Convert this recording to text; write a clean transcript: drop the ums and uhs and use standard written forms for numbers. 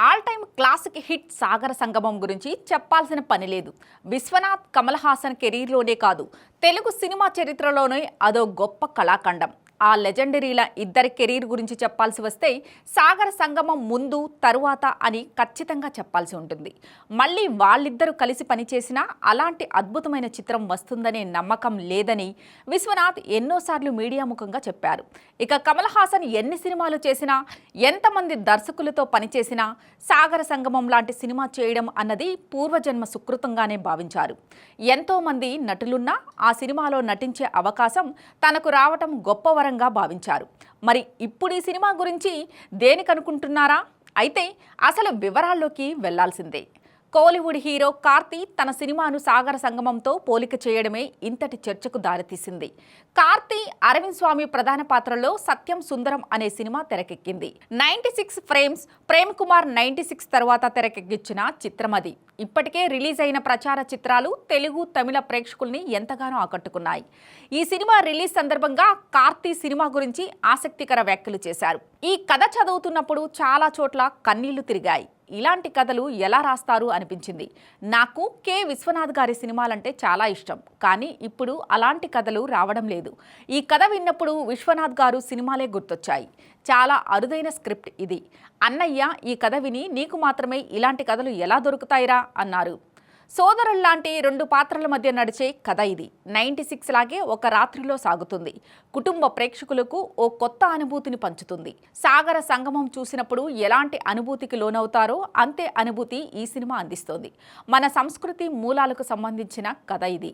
All time classic hit సాగర సంగమం గురించి చెప్పాల్సిన పని లేదు. విశ్వనాథ్, కమల్ హాసన్ కెరీర్లోనే కాదు, తెలుగు సినిమా చరిత్రలోనే అదో గొప్ప కళాఖండం. ఆ లెజెండరీల ఇద్దరి కెరీర్ గురించి చెప్పాల్సి వస్తే సాగర సంగమం ముందు తరువాత అని ఖచ్చితంగా చెప్పాల్సి ఉంటుంది. మళ్ళీ వాళ్ళిద్దరూ కలిసి పనిచేసినా అలాంటి అద్భుతమైన చిత్రం వస్తుందనే నమ్మకం లేదని విశ్వనాథ్ ఎన్నోసార్లు మీడియా ముఖంగా చెప్పారు. ఇక కమల్ హాసన్ ఎన్ని సినిమాలు చేసినా, ఎంతమంది దర్శకులతో పనిచేసినా సాగర సంగమం లాంటి సినిమా చేయడం అన్నది పూర్వజన్మ సుకృతంగానే భావించారు. ఎంతోమంది నటులున్నా ఆ సినిమాలో నటించే అవకాశం తనకు రావటం గొప్ప గా భావించారు. మరి ఇప్పుడు ఈ సినిమా గురించి దేనికనుకుంటున్నారా? అయితే అసలు వివరాల్లోకి వెళ్లాల్సిందే. కోలీవుడ్ హీరో కార్తీ తన సినిమాను సాగర సంగమంతో పోలిక చేయడమే ఇంతటి చర్చకు దారితీసింది. కార్తీ, అరవింద్ స్వామి ప్రధాన పాత్రలో సత్యం సుందరం అనే సినిమా తెరకెక్కింది. 96 ఫ్రేమ్స్ ప్రేమ్ కుమార్ 96 తర్వాత తెరకెక్కించిన చిత్రం అది. ఇప్పటికే రిలీజ్ అయిన ప్రచార చిత్రాలు తెలుగు, తమిళ ప్రేక్షకుల్ని ఎంతగానో ఆకట్టుకున్నాయి. ఈ సినిమా రిలీజ్ సందర్భంగా కార్తీ సినిమా గురించి ఆసక్తికర వ్యాఖ్యలు చేశారు. ఈ కథ చదువుతున్నప్పుడు చాలా చోట్ల కన్నీళ్లు తిరిగాయి. ఇలాంటి కథలు ఎలా రాస్తారు అనిపించింది. నాకు కె విశ్వనాథ్ గారి సినిమాలంటే చాలా ఇష్టం, కానీ ఇప్పుడు అలాంటి కథలు రావడం లేదు. ఈ కథ విన్నప్పుడు విశ్వనాథ్ గారు సినిమాలే గుర్తొచ్చాయి. చాలా అరుదైన స్క్రిప్ట్ ఇది. అన్నయ్య, ఈ కథ విని నీకు మాత్రమే ఇలాంటి కథలు ఎలా దొరుకుతాయిరా అన్నారు. సోదరుల్లాంటి రెండు పాత్రల మధ్య నడిచే కథ ఇది. 96 లాగే ఒక రాత్రిలో సాగుతుంది. కుటుంబ ప్రేక్షకులకు ఓ కొత్త అనుభూతిని పంచుతుంది. సాగర సంగమం చూసినప్పుడు ఎలాంటి అనుభూతికి లోనవుతారో అంతే అనుభూతి ఈ సినిమా అందిస్తోంది. మన సంస్కృతి మూలాలకు సంబంధించిన కథ ఇది.